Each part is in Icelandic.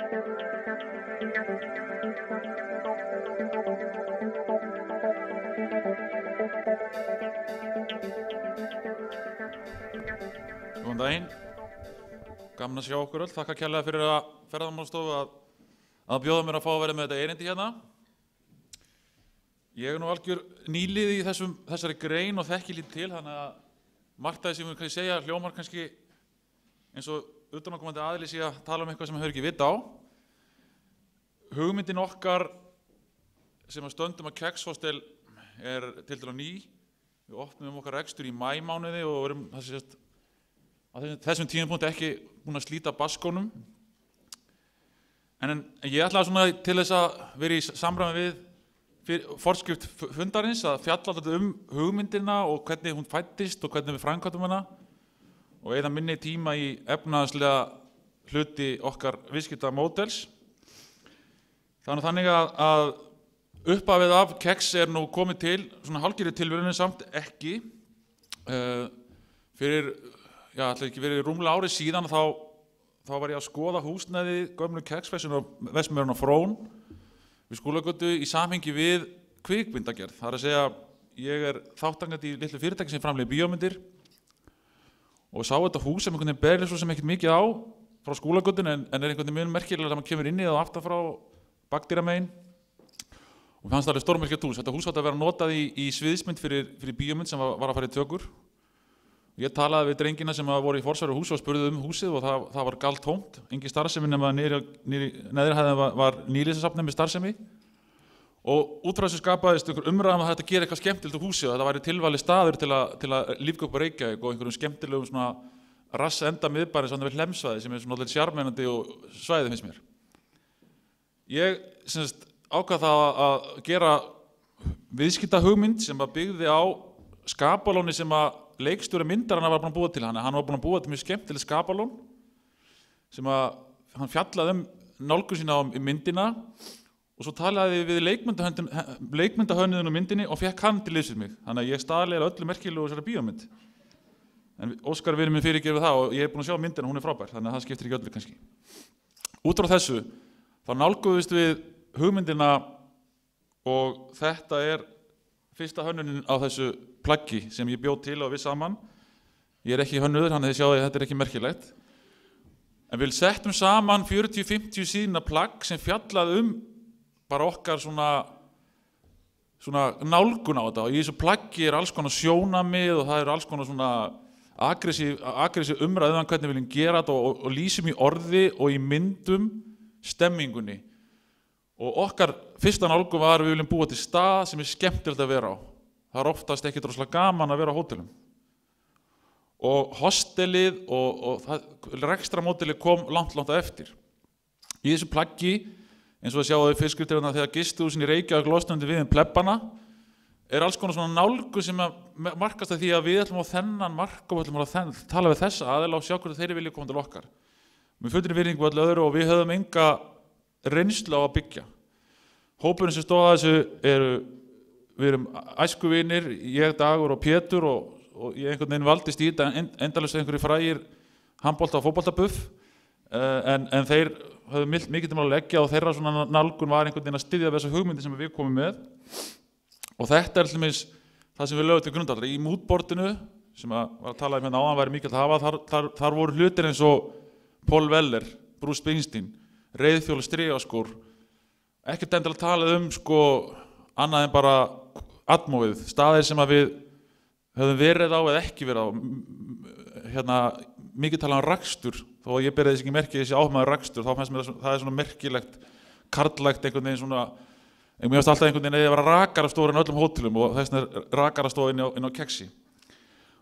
Góðan daginn, gaman að sjá okkur öll, þakka kærlega fyrir að Ferðamálastofu að bjóða mér að fá að vera með þetta erindi hérna. Ég nú algjör nýlið í þessari grein og þekki lítið til, þannig að margt af því sem við kannski segja hljómar kannski eins og utanaðkomandi aðili sé að tala eitthvað sem hefur ekki vita á. Hugmyndin okkar sem að stöndum að Kexhostel tiltölulega ný. Við opnum okkar rekstur í maímánuði og erum á þessum tímapunkti ekki búin að slíta baskónum. En ég ætlaði svona til þess að vera í samræmi við forskrift fundarins að fjalla alltaf hugmyndina og hvernig hún fæddist og hvernig við framkvæmdum hana og eyða minni tíma í efnahagslega hluti okkar viðskiptamódels. Þannig að upphafið af Kex nú komið til, svona hálfgerðri tilviljun samt ekki. Fyrir, ætla ekki verið rúmlega árið síðan þá var ég að skoða húsnæði gömlu Kex-verksmiðjunnar á Frón við Skúlagötu í samhengi við kvikmyndagerð. Það að segja, ég þátttakandi í litlu fyrirtæki sem framleiðir bíómyndir og sá þetta hús sem einhvern veginn berið svo sem ekkert mikið á frá Skúlagötunni en einhvern veginn mjög merkilega þegar maður kemur inn í það aftan frá bakdýramegin. Og fannst það alveg stórmerkilegt hús. Þetta hús átti að vera notað í sviðsmynd fyrir bíómynd sem var að fara í tökur. Ég talaði við drengina sem voru í forsvari hús og spurði húsið og það var galtómt. Engin starfsemi nema neðri hæðin var nýlisasafn með starfsemi. Og út frá þessu skapaðist einhver umræða að þetta gera eitthvað skemmtilegt á húsið og þetta væri tilvalið staður til að lífga upp á Reykjavík og einhverjum skemmtilegum svona rassenda miðbæri svona við Hlemsvæði sem svona allir sjarmerandi og svæði finnst mér. Ég ákvað það að gera viðskiptahugmynd sem byggði á skapalóni sem að leikstjóri myndarinnar var búin að búa til. Hann var búin að búa til mjög skemmtileg skapalón sem að hann fjallaði nálgun sína á myndina og svo talaði við leikmyndahönnuðinn á myndinni og fekk hann til liðs við mig. Þannig að ég staðlega öllu merkilegu þessari bíómynd. En Óskar vinur minn fyrirgefur það og ég búin að sjá myndina, hún frábær, þannig að það skiptir ekki öllu kannski. Út frá þessu þá nálguðust við hugmyndina og þetta fyrsta hönnunin á þessu plaggi sem ég bjó til og við saman. Ég ekki hönnuður, þannig að þið sjáu að þetta ekki merkilegt. En við settum saman 40-50 síðna plagg sem fjallaði bara okkar svona nálgun á þetta og í þessu plaggi alls konar sjónarmið og það alls konar svona aggressív umræðu hvernig við viljum gera þetta og lýsum í orði og í myndum stemmingunni. Og okkar fyrsta nálgun var að við viljum búa til stað sem skemmtilegt að vera á. Það oftast ekki droslega gaman að vera á hótelum. Og hostelið og rekstramódelið kom langt á eftir. Í þessu plaggi, eins og að sjáu þau fyrstskriftirna þegar gistihúsin í Reykjavík losnuðu við plebbana, alls konar svona nálgun sem markast af því að við ætlum á þennan mark og ætlum að tala við þessa aðila og sjá hvernig þeir vilja koma til okkar. Með fullri virðingu öllu öðru og við höfum enga reynslu á að byggja. Hópurinn sem stóð að þessu við erum æskuvinir, ég, Dagur og Pétur og ég einhvern veginn valdist í þetta endalaust einhverju frægir handbolta og fótboltabuff en þeir höfðu mikið til að leggja og þeirra svona nálgun var einhvern veginn að styðja við þessa hugmyndi sem við komum með og þetta til dæmis það sem við lögum til grundvallar. Í moodboardinu sem var að tala hérna áðan væri mikilvægt að hafa, þar voru hlutir eins og Paul Weller, Bruce Springsteen, reiðhjól, strigaskór, ekkert endilega talað annað en bara atmóið, staðir sem að við höfum verið á eða ekki verið á. Mikið talað rakstur, þó að ég berið þess ekki merkið þessi áhugaður rakstur, þá fannst mér það svona merkilegt, karlægt einhvern veginn svona, mér fannst alltaf einhvern veginn að ég var rakarastofur inn á öllum hótelum og þess vegna rakarastofa inn á Kexi.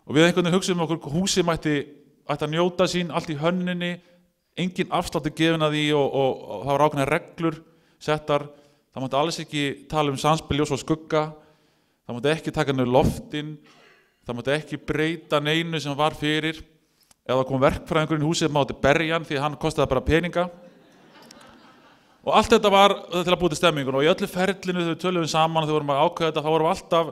Og við einhvern veginn hugsaðum okkur húsið ætti að njóta sín, allt í hönninni, engin afsláttur gefin að því og það var ákveðnar reglur settar. Það mátti alls ekki tala samspil ljós og skugga, það mátti ekki taka niður loftin, það mátti ekki breyta neinu sem var fyrir. Ef það kom verkfræðingurinn í húsið mátti berja hann því hann kostaði bara peninga. Og allt þetta var til að búa til stemmingun og í öllu ferlinu þegar við töluðum saman og þegar við vorum að ákveða þetta þá vorum við alltaf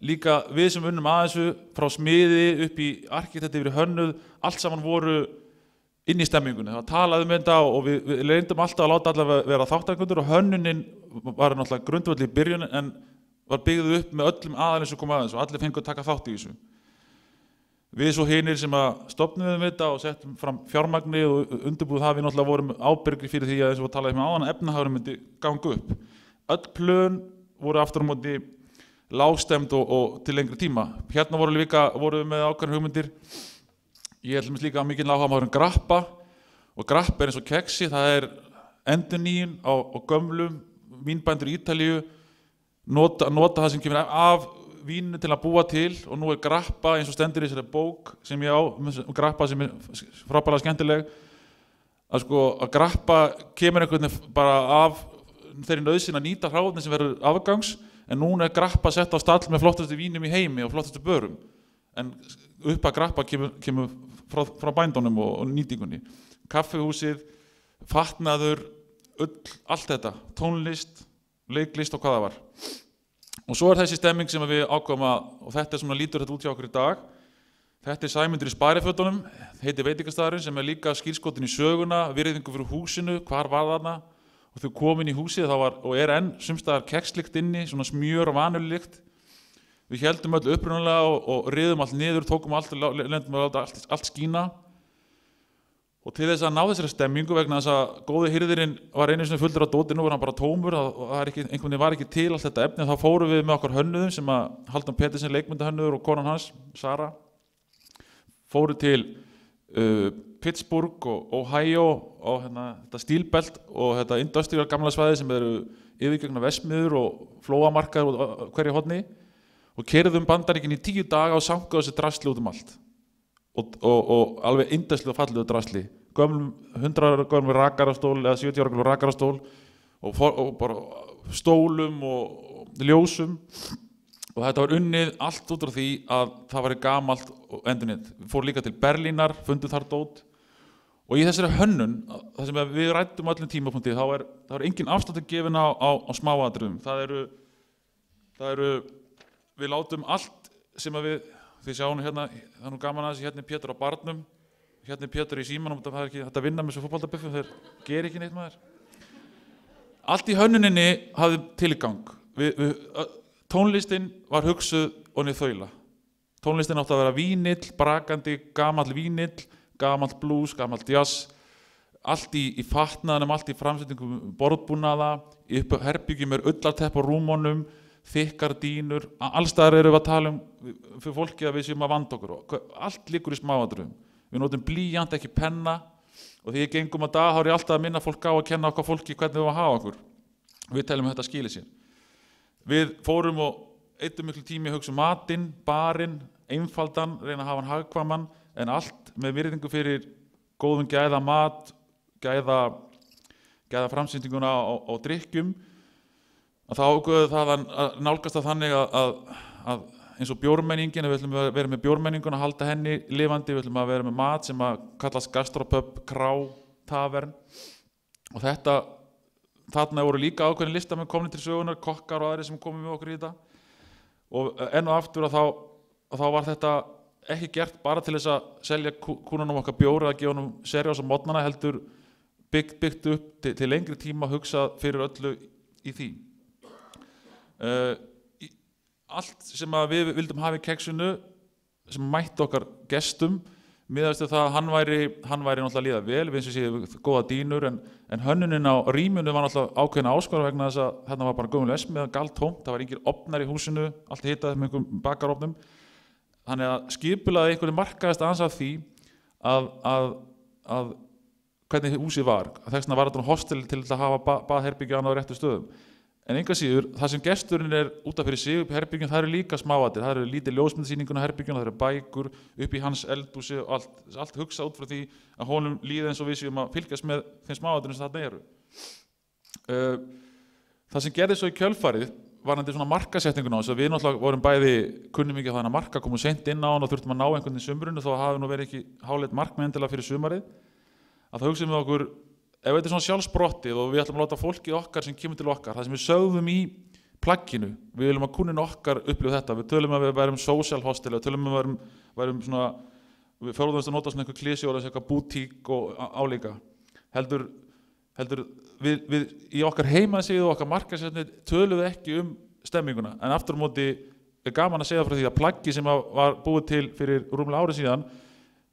líka við sem unnum að þessu frá smiði upp í arkitekti yfir hönnuð, allt saman voru inn í stemmingunni. Það var talað þetta og við reyndum alltaf að láta alla vera þátttakendur og hönnunin var náttúrulega grundvöll í byrjun en var byggð upp með öllum aðalinn sem kom aðeins og allir fengu að taka þátt í þessu. Við svo hinir sem að stofnuðum þetta og settum fram fjármagni og undirbúið það við náttúrulega vorum ábyrgir fyrir því að eins og talaði með áðan að efnahagurinn myndi ganga upp. Öll plön voru aftur á móti lágstemd og til lengri tíma. Hérna vorum við með ákveðnar hugmyndir. Ég held líka að mikið áhuga grappa og grappa eins og keksi, það endurnýjun á gömlum vínbændur í Ítalíu, nota það sem kemur af víninu til að búa til og nú grappa eins og stendur í þessari bók sem ég á, grappa sem frábærlega skemmtileg, að grappa kemur einhvern veginn bara af þeirri nauðsyn að nýta hráefni sem verður afgangs en núna grappa sett á stall með flottustu vínum í heimi og flottustu börum en upp að grappa kemur frá bændunum og nýtingunni. Kaffihúsið, fatnaður, allt þetta, tónlist, leiklist og hvað það var. Og svo þessi stemming sem við ákváðum og þetta svona lítur þetta út hjá okkur í dag. Þetta Sæmundur í Sparifötunum, heitir veitingastaðurinn sem líka skírskotin í söguna, virðingu fyrir húsinu, hvar var þarna og þau komin í húsið og enn sumstaðar kekslykt inni, svona smjör og vanulykt. Við héldum öll upprunalega og riðum allt niður, tókum allt og lendum allt skína. Og til þess að ná þessari stemmingu vegna þess að góði hirðirinn var einu sinni fullur á dóti, nú var hann bara tómur og einhvern veginn var ekki til allt þetta efni. Þá fórum við með okkar hönnuðum sem að Hálfdán Petersen leikmyndahönnuður og konan hans, Sara, fóru til Pittsburgh og Ohio og þetta stílbelt og þetta industrial gamla svæði sem yfirgefnar verksmiðjur og flóamarkaðir og hverju horni og keyrðum Bandaríkin í 10 daga og sankuðu þessi drasli út allt. Og alveg yndislega og fallegu drasli 100 ára gömlum rakarastól eða 70 ára gömlum rakarastól og bara stólum og ljósum og þetta var unnið allt út frá því að það var gamalt og endurnýtt. Við fórum líka til Berlínar, fundum þar dót og í þessari hönnun, það sem við ræddum öllum tímapunkti, þá er engin afsláttur gefin á smáatriðum. Við látum allt sem við þið sjáum hérna, það nú gaman að þessi, hérna Pétur á barnum, hérna Pétur í símanum, það ekki hægt að vinna með svo fótboltabuffum, þeir gera ekki neitt maður. Allt í hönnuninni hafði tilgang. Tónlistin var hugsuð og niður þaula. Tónlistin átti að vera vínill, brakandi, gamall vínill, gamall blues, gamall jazz, allt í fatnaðanum, allt í framsetningum borðbúnaða, upp á herbyggjum ullartepp á rúmunum, þykkar dýnur, allstaðar við að tala fyrir fólki að við séum að vanda okkur og allt liggur í smáatriðum. Við notum blýant, ekki penna og því ég gengum að dag þá ég alltaf að minna fólk á að kenna okkar fólki hvernig við að hafa okkur. Við teljum að þetta skili sér. Við fórum og eyddum miklu tími að hugsa matinn, barinn, einfaldan, reyna að hafa hann hagkvæman en allt með virðingu fyrir góðum gæða mat, gæða framsýninguna á drykkjum. Að það ákveðu það að nálgast það þannig að eins og bjórmenningin, við ætlum að vera með bjórmenninguna, halda henni lifandi, við ætlum að vera með mat sem að kallast gastropub, krá, tavern og þarna voru líka ákveðin listamenn komnir til sögunar, kokkar og aðrir sem komum með okkur í þetta og enn og aftur að þá var þetta ekki gert bara til þess að selja kúnunum okkar bjór eða gefa honum serjós á morgnana heldur byggt upp til lengri tíma hugsað fyrir öllu í því. Allt sem við vildum hafa í keksinu sem mætti okkar gestum miðast við það að hann væri náttúrulega líða vel við eins og séu góða dýnur en hönnunin á rýmunu var náttúrulega ákveðna áskorun vegna þess að þarna var bara gömul verksmiðja galtómt, það var engir ofnar í húsinu allt hitað með einhverjum bakarofnum þannig að skipulaði einhverju markaðist aðeins af því að hvernig húsið var þess vegna var þetta hostel til að hafa baðherbyggjan á réttu stöðum en enga síður, það sem gesturinn út af fyrir sig upp í herbyggjum, það líka smáatir, það lítið ljósmyndasýninguna herbyggjum, það bækur upp í hans eldhúsi og allt hugsað út frá því að honum líði eins og við séum að fylgjast með þeim smáatirnum sem þarna eru. Það sem gerði svo í kjölfarið varðandi svona markasetninguna þess að við náttúrulega vorum bæði kunnum ekki að það marka komum seint inn á hann og þurftum að ná einhvern veginn sumrunu þó hafi nú verið ekki háleit markmendilega fyrir sumarið að það hugsaðum við okkur ef þetta svona sjálfsbrottið og við ætlum að láta fólkið okkar sem kemur til okkar, það sem við sögðum í plagginu, við viljum að kúnin okkar upplifa þetta, við tölum að við værum social hostel, við tölum að við værum svona við forðumst að nota svona einhver klísjóra sem eitthvað bútík og álíka heldur við í okkar heimasíðu og okkar markaðssetni tölum við ekki stemminguna en aftur á móti gaman að segja frá því að plaggi sem var búið til fyrir rúmlega ári síðan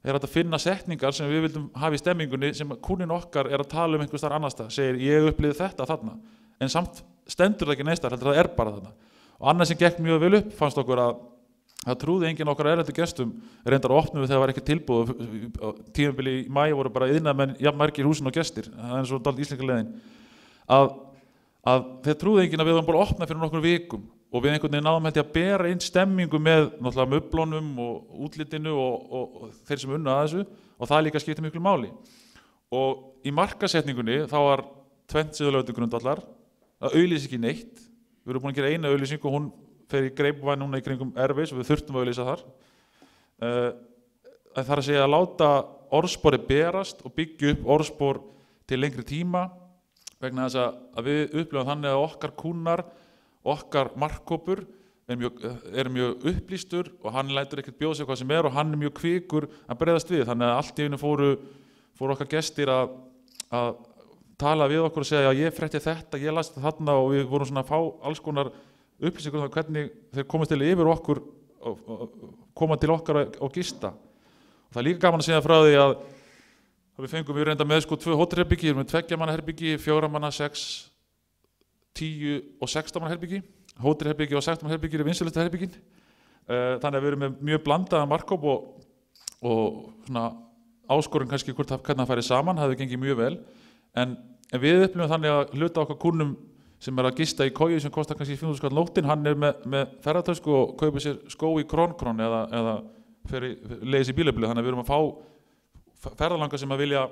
hægt að finna setningar sem við vildum hafa í stemmingunni sem kúnin okkar að tala einhvers staðar annars staðar, segir ég upplifði þetta þarna en samt stendur það ekki neins staðar, heldur það bara þarna og annað sem gekk mjög vel upp fannst okkur að það trúði enginn okkar erlendu gestum reyndar að opnum við þegar það var ekki tilbúð tímabili í maí voru bara iðnaðarmenn jafn margir húsin og gestir það er svo dálítið íslenska leiðin að þeir trúði enginn að við varum bara að opna fyrir nokkur vikum og við einhvern veginn náðum að bera inn stemmingu með náttúrulega möblunum og útlitinu og þeir sem unnu að þessu og það líka skipti miklu máli og í markaðssetningunni þá var tvennt sem við lögðum til grundvallar að auglýsa ekki neitt við erum búin að gera eina auglýsingu og hún fer í Greipvæn núna í kringum Airways og við þurftum að auglýsa þar það er að segja að láta orðspori berast og byggja upp orðspor til lengri tíma vegna þess að við upplifum þannig að okkar kúnnar okkar markhópur er mjög upplýstur og hann lætur ekkert bjóða sig hvað sem og hann mjög kvikur að bregðast við þannig að allt í einu fóru okkar gestir að tala við okkur og segja ég frétti þetta, ég las þetta þarna og við vorum svona að fá alls konar upplýsingur um það hvernig þeir komast til yfir okkur koma til okkar og gista og það er líka gaman að segja frá því að við fengum við reynda með 2 hótelherbyggi með 2 manna herbyggi, 4 manna, 6 10 og 16 manna herbyggi hótelherbyggi og 16 manna herbyggi vinsælustu herbyggin þannig að við erum með mjög blandaðan markhóp og svona áskorun kannski hvernig það færi saman það hefði gengið mjög vel en við upplifum þannig að hluta okkar kúnnum sem að gista í koju sem kostar kannski 5.000 kall nóttin hann með ferðartösku og kaupir sér skó í krónkrón eða leiðis í bílabili þannig að við erum að fá ferðalanga sem að vilja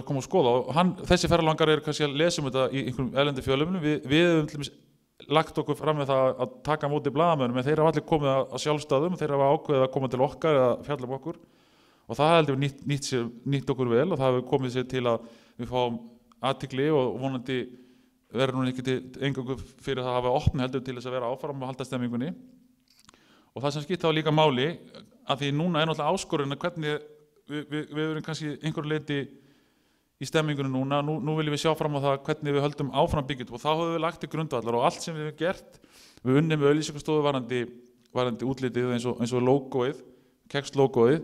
koma og skoða og þessi ferðalangar kannski að lesa þetta í einhverjum erlendi fjölmiðlum við höfum til dæmis lagt okkur fram með það að taka á móti blaðamönnum en þeir hafa allir komið að sjálfstæðum og þeir hafa ákveðið að koma til okkar eða fjalla um okkur og það heldur við nýtt okkur vel og það hefur komið sér til að við fáum athygli og vonandi verður nú ekki eingöngu fyrir það að hafa opnu heldur til þess að vera áfram og halda stemmingunni og það sem skiptir þá líka máli að því núna er náttúrulega áskorun að hvernig við erum kannski einhverju leyti í stemmingunni núna, nú viljum við sjá fram á það hvernig við höldum áfram byggjum og þá höfum við lagt til grundvallar og allt sem við hefum gert við unnum með auglýsingastofu varðandi útlitið eins og logoið, kexlogóið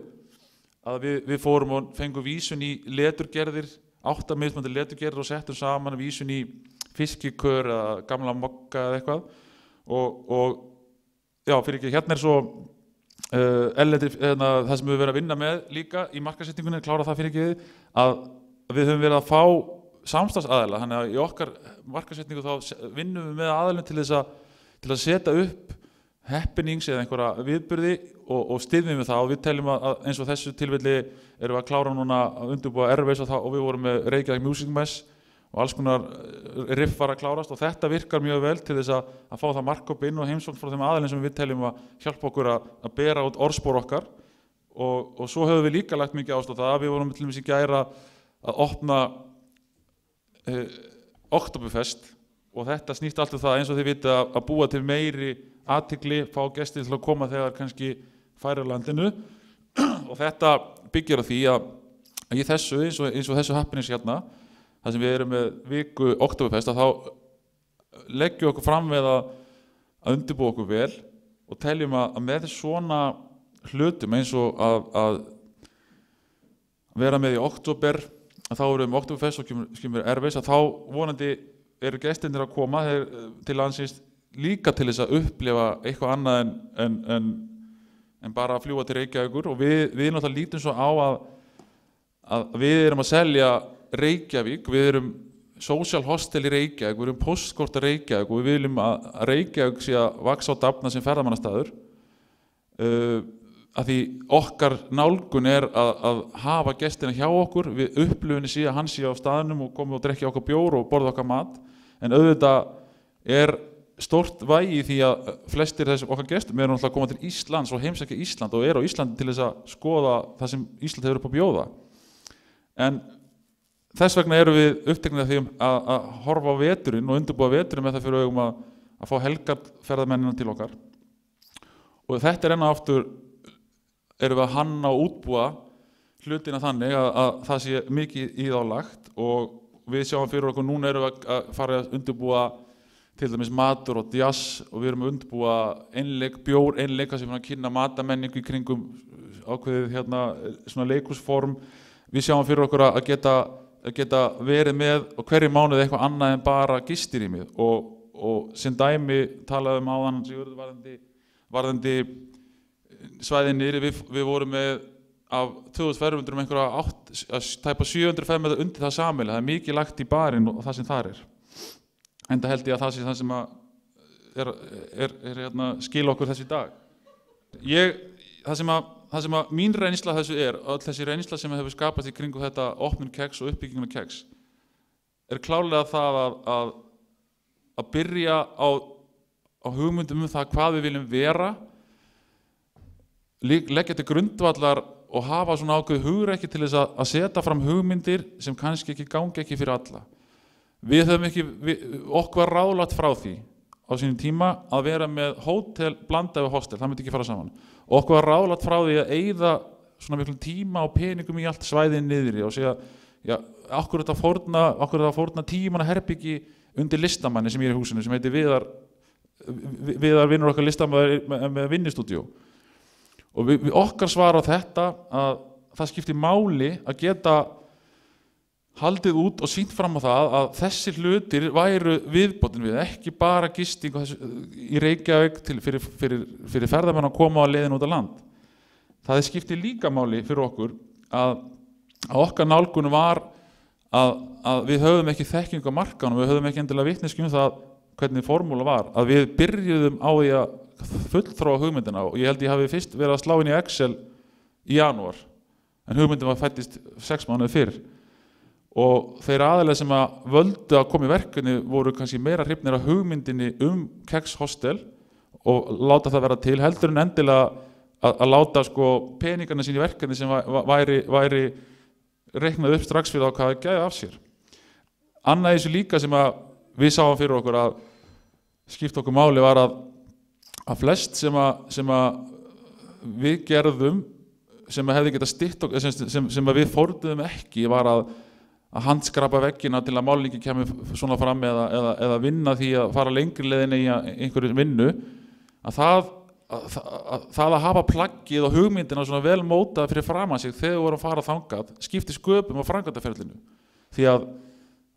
að við fórum og fengum vísun í leturgerðir 8 mismunandi leturgerðir og settum saman vísun í fiskikör eða gamla mokka eða eitthvað og já, fyrir ekki, hérna svo það sem við verðum að vinna með líka í markaðssetningunni, klára það fyrir ekki að við höfum verið að fá samstarfsaðila, þannig að í okkar markaðssetningu þá vinnum við með aðilum til að setja upp happenings eða einhverja viðburði og styðjum við það og við teljum að eins og þessu tilfelli erum við að klára núna að undirbúa Airways og við vorum með Reykjavík Music Mess og alls konar riff var að klárast og þetta virkar mjög vel til þess að fá það markhóp inn og heimsókn frá þeim aðilum sem við teljum að hjálpa okkur að bera út orðspor okkar og svo höfum við líka lagt mikið ást á það við vorum til dæmis í gær að opna Oktoberfest og þetta snýst allt það eins og þið vitið að búa til meiri athygli, fá gestir til að koma þegar kannski færi á landinu og þetta byggir á því að í þessu eins og þessu happenings hérna þar sem við erum með viku Oktoberfest að þá leggjum okkur fram með að undirbúa okkur vel og teljum að með svona hlutum eins og að vera með í október að þá erum við Oktoberfest og kemur Airways að þá vonandi eru gestirnir að koma til landsins líka til þess að upplifa eitthvað annað en bara að fljúga til Reykjavíkur og við náttúrulega lítum svo á að við erum að selja Reykjavík, við erum social hostel í Reykjavík, við erum postkort að Reykjavík og við viljum að Reykjavík sé að vaxa á dafna sem ferðamannastaður að því okkar nálgun er að hafa gestina hjá okkur við upplifunni sé að hann sé á staðnum og komi og drekki okkar bjór og borða okkar mat en auðvitað er stórt vægi í því að flestir þessum okkar gestum eru náttúrulega að koma til Íslands og heimsækja Ísland og eru á Íslandi til þess að skoða það sem Ísland hefur upp að bjóða en þess vegna erum við uppteknir af því að horfa á veturinn og undirbúa veturinn með það fyrir augum að fá helgarferðamennina til okkar og þetta er enn og aftur erum við að hanna og útbúa hlutina þannig að það sé mikið í þá lagt og við sjáum fyrir okkur, núna erum við að fara að undirbúa til dæmis matur og djass og við erum að undirbúa bjór einleika sem er að kynna matamenningu í kringum ákveðið svona leikhúsform. Við sjáum fyrir okkur að geta verið með og hverju mánuði eitthvað annað en bara gistirýmið og sem dæmi talaðum áðan varðandi svæðin niðri, við vorum með af 2500 einhverja tæpa 700 fermetra undir það sameiginlega. Það er mikið lagt í barinn og það sem þar er. Enda held ég að það sé það sem er skil okkur þessi dag. Það sem að mín reynsla þessu öll þessi reynsla sem hefur skapast í kringum þetta opnun keks og uppbygginguna keks, klárlega það að byrja á hugmyndum það hvað við viljum vera, leggja til grundvallar og hafa svona ákveðið hugrekki til þess að setja fram hugmyndir sem kannski gangi ekki fyrir alla. Við höfum okkur ráðlagt frá því á sínum tíma að vera með hótel blandað við hostel, það myndi ekki fara saman. Okkur var ráðlagt frá því að eyða svona miklum tíma og peningum í allt svæðið niðri og segja, já, okkur er þetta fórna tímanna herbyggi undir listamanni sem er í húsinu sem heitir Viðar vinnur okkar listamaður með vinnustúdíó. Og okkar svar á þetta að það skiptir máli að geta haldið út og sýnt fram á það að þessi hlutir væru viðbótin við, ekki bara gisting í Reykjavík fyrir ferðamenn að koma á leiðin út á land. Það skiptir líka máli fyrir okkur að okkar nálgun var að við höfum ekki þekkingu á markaðnum, við höfum ekki endilega vitneskju um það hvernig formúla var, að við byrjuðum á því að fullþróa hugmyndina og ég held ég hafi fyrst verið að slá inn í Excel í janúar en hugmyndin var fæddist 6 mánuði fyrr og þeir aðilega sem að völdu að koma í verkefni voru kannski meira hrifnir af hugmyndinni Keks hostel og láta það vera til heldur en endilega að láta peningarna sín í verkefni sem væri reiknað upp strax fyrir hvað það gæði af sér. Annað þessu líka sem að við sáum fyrir okkur að skipta okkur máli var að flest sem að við gerðum sem að hefði getað stytt okkur sem að við fórnuðum ekki var að handskrapa veggina til að málningi kemur svona fram eða vinna því að fara lengri leiðin í einhverju vinnu að það að hafa plaggið og hugmyndina svona vel mótað fyrir framan sig þegar við vorum að fara þangað skiptir sköpum á framkvæmdaferlinu því að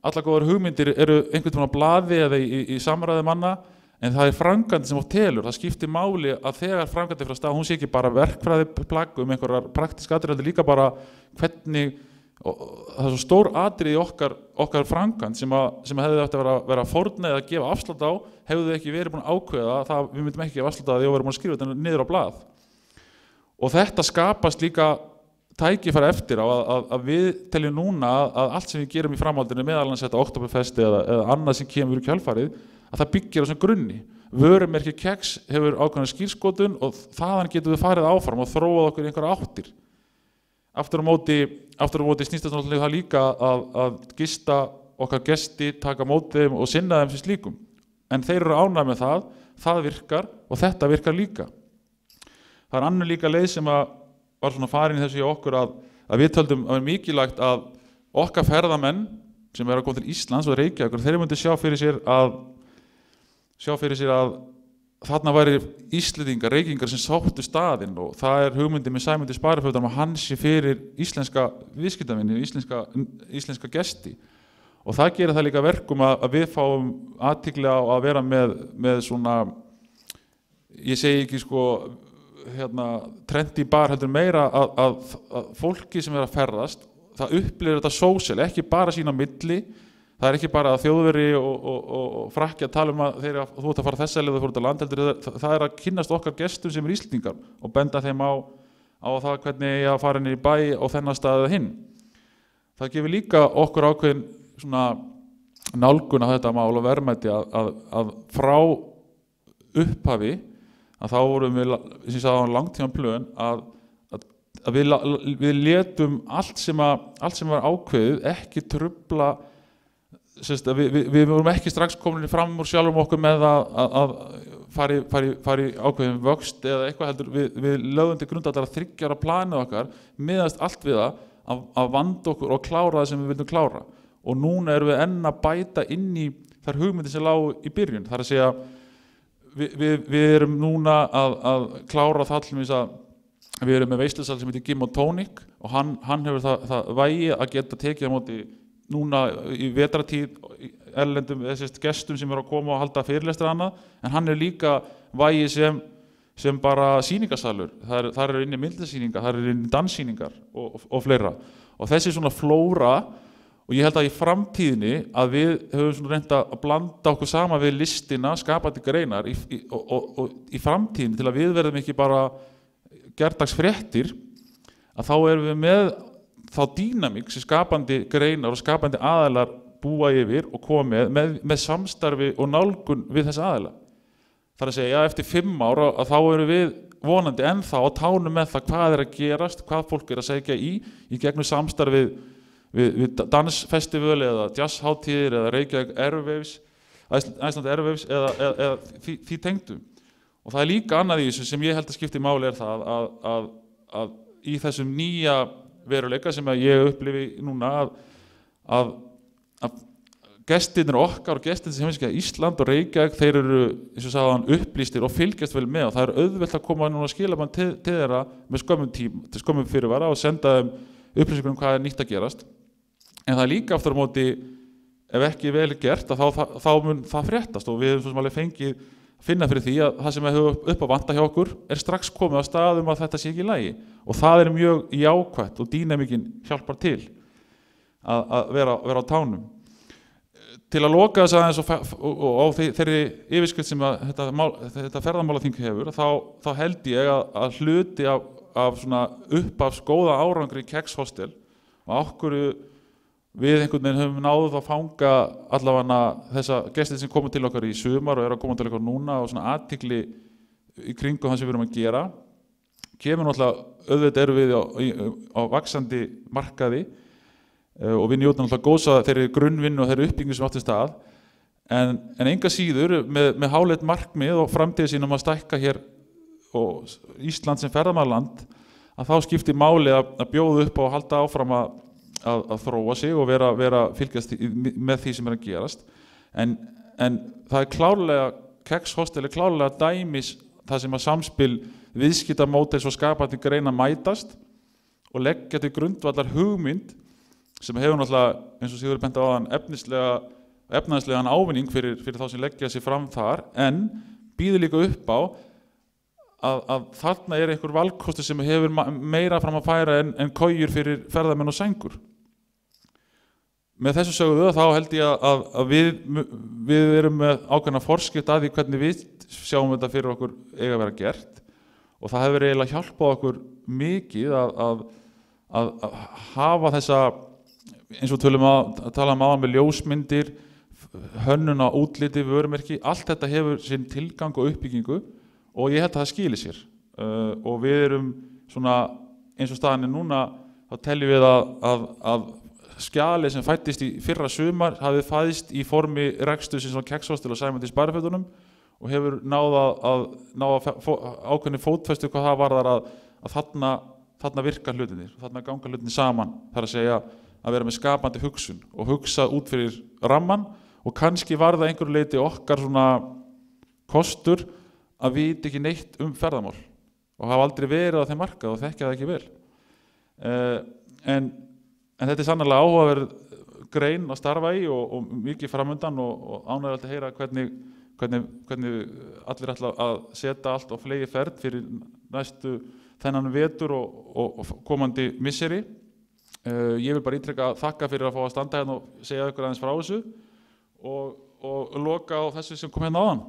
allar góðar hugmyndir eru einhvern veginn á blaði eða í samræði manna en það er framkvæmdin sem oft telur, það skiptir máli að þegar framkvæmdin frá stað, hún sé ekki bara verkfræði plagg einhverjar praktísk atriði, líka bara hvernig, það er svo stór atriði í okkar framkvæmd sem hefði átt að vera fórnað eða að gefa afslátt á, hefðu þið ekki verið búin að ákveða það, við myndum ekki gefa afslátt á því og verðum að skrifa þetta niður á blað. Og þetta skapast líka tækifæri eftir á að við teljum núna að allt sem við gerum í framhaldinu meðal annars þetta Oktoberfesti eða annað sem kemur í kjölfarið að það byggir á þessum grunni. Vörumerki Keks hefur ákveðna skírskotun og þaðan getum við farið áfram og þróað okkur í einhverja áttir. Aftur á móti snýst þetta það líka að gista okkar gesti, taka móti þeim og sinna þeim sem slíkum. En þeir eru ánægðir með það virkar og þetta virkar líka. Það er annar líka leið sem var svona farin í þessu í okkur að við töldum að mikilvægt að okkar ferðamenn sem að koma til Íslands og Reykjavíkur, þeir myndu sjá fyrir sér að þarna væri Íslendingar, Reykingar sem sáttu staðinn og það hugmyndin með Sæmundi Sparifötum að hann sé fyrir íslenska viðskiptavinni, íslenska gesti og það gerir það líka verkum að við fáum athygli á að vera með svona, ég segi ekki trendi bar heldur meira að fólki sem að ferðast, það upplifir þetta sósíal, ekki bara sín á milli, það ekki bara að Þjóðverji og Frakki að tala að þú ert að fara þessa leið og þú ert að landa heldur, það að kynnast okkar gestum sem Íslendingar og benda þeim á það hvernig ég að fara inn í bæ og þennan stað eða hinn. Það gefur líka okkur ákveðin svona nálgun á þetta mál og verðmæti að frá upphafi að þá vorum við, sem ég sagði á langtíma plön, að við létum allt sem var ákveðið ekki trufla, við vorum ekki strax komin fram úr sjálfum okkur með að fari ákveðin vöxt eða eitthvað heldur við lögum til grundvallar að 3 ára planið okkar miðast allt við það að vanda okkur og klára það sem við viljum klára og núna erum við enn að bæta inn í þær hugmyndir sem lágu í byrjun þar að segja við erum núna að klára það til að við erum með veislusal sem heitir Gym og Tonic og hann hefur það vægi að geta tekið á móti núna í vetratíð erlendum gestum sem eru að koma og halda fyrirlestra annað en hann líka vægi sem bara sýningarsalur þar eru inni myndasýningar, þar eru inni danssýningar og fleira og þessi svona flóra og ég held að í framtíðinni að við höfum svona reynt að blanda okkur saman við listina, skapandi greinar og í framtíðinni til að við verðum ekki bara gerdagsfréttir að þá erum við með þá dýnamík sem skapandi greinar og skapandi aðilar búa yfir og koma með samstarfi og nálgun við þessa aðila. Það að segja, eftir 5 ára að þá erum við vonandi ennþá á tánum með það hvað að gerast, hvað fólk að segja í gegnum samstarfi við dansfestival eða jazzháttíðir eða Reykjavík Airwaves, Iceland Airwaves eða því tengdu. Og það líka annað í þessu sem ég held að skipti máli það að í þessum nýja veruleika sem að ég upplifi núna að gestirnir okkar og gestirnir sem heimsækja Ísland og Reykjavík þeir eru eins og sagðan upplýstir og fylgjast vel með og það auðvelt að koma núna skilaboð til þeirra með skömmum fyrirvara og senda þeim upplýsingar hvað nýtt að gerast en það líka aftur á móti ef ekki vel gert að þá mun það fréttast og við höfum svo sem alveg fengið finna fyrir því að það sem hefur upp að vanta hjá okkur strax komið á staðum að þetta sé ekki í lagi og það mjög jákvætt og dýnamíkin hjálpar til að vera á tánum. Til að loka þess aðeins og á þeirri yfirskrift sem þetta ferðamálaþing hefur þá held ég að hluti af svona uppafs góða árangri í Kex Hostel og okkur við einhvern veginn höfum náð að fanga allavega þessa gestir sem komu til okkar í sumar og eru að koma til okkar núna og svona athygli í kringum það sem við erum að gera kemur náttúrulega auðvitað erum við á vaxandi markaði og við njótum náttúrulega góðs að þeirri grunnvinnu og þeirri uppbyggingu sem átti stað en enga síður með háleit markmið og framtíð sínum að stækka hér og Ísland sem ferðamannaland að þá skiptir máli að bjóða upp og halda áfram að þróa sig og vera fylgjast með því sem að gerast en það klárlega Kex Hostel klárlega dæmis það sem að samspil viðskiptamódels og skapandi greina mætast og leggja til grundvallar hugmynd sem hefur náttúrulega eins og Sigurður benti á áðan efnahagslegan ávinning fyrir þá sem leggja sig fram þar en býður líka upp á að þarna einhver valkostur sem hefur meira fram að færa en kojur fyrir ferðamenn og sængur. Með þessu sögðu þá held ég að við erum með ákveðna forskrift að því hvernig við sjáum þetta fyrir okkur eiga að vera gert og það hefur eiginlega hjálpað okkur mikið að hafa þessa eins og tala áðan með ljósmyndir, hönnun á útliti, vörumerki, allt þetta hefur sinn tilgang og uppbyggingu og ég held að það skili sér og við erum svona eins og staðan núna þá teljum við að skjalið sem fæddist í fyrra sumar hafi fæðst í formi rekstursins á Kex Hostel og Sæmunds í Sparifötunum og hefur náð ákveðni fótfestu hvað það varðar að þarna virka hlutinir, þarna ganga hlutinir saman, þar að segja að vera með skapandi hugsun og hugsa út fyrir ramman og kannski var það einhverju leyti okkar svona kostur að vita ekki neitt ferðamál og hafa aldrei verið á þeim markað og þekkja það ekki vel. En þetta sannarlega áhugaverð grein að starfa í og mikið framundan og ánægjulegt að heyra hvernig allir ætla að setja allt á flegi ferð fyrir næstu þennan vetur og komandi misseri. Ég vil bara ítreka þakka fyrir að fá að standa hérna og segja ykkur aðeins frá þessu og loka á þessu sem kom hérna áðan.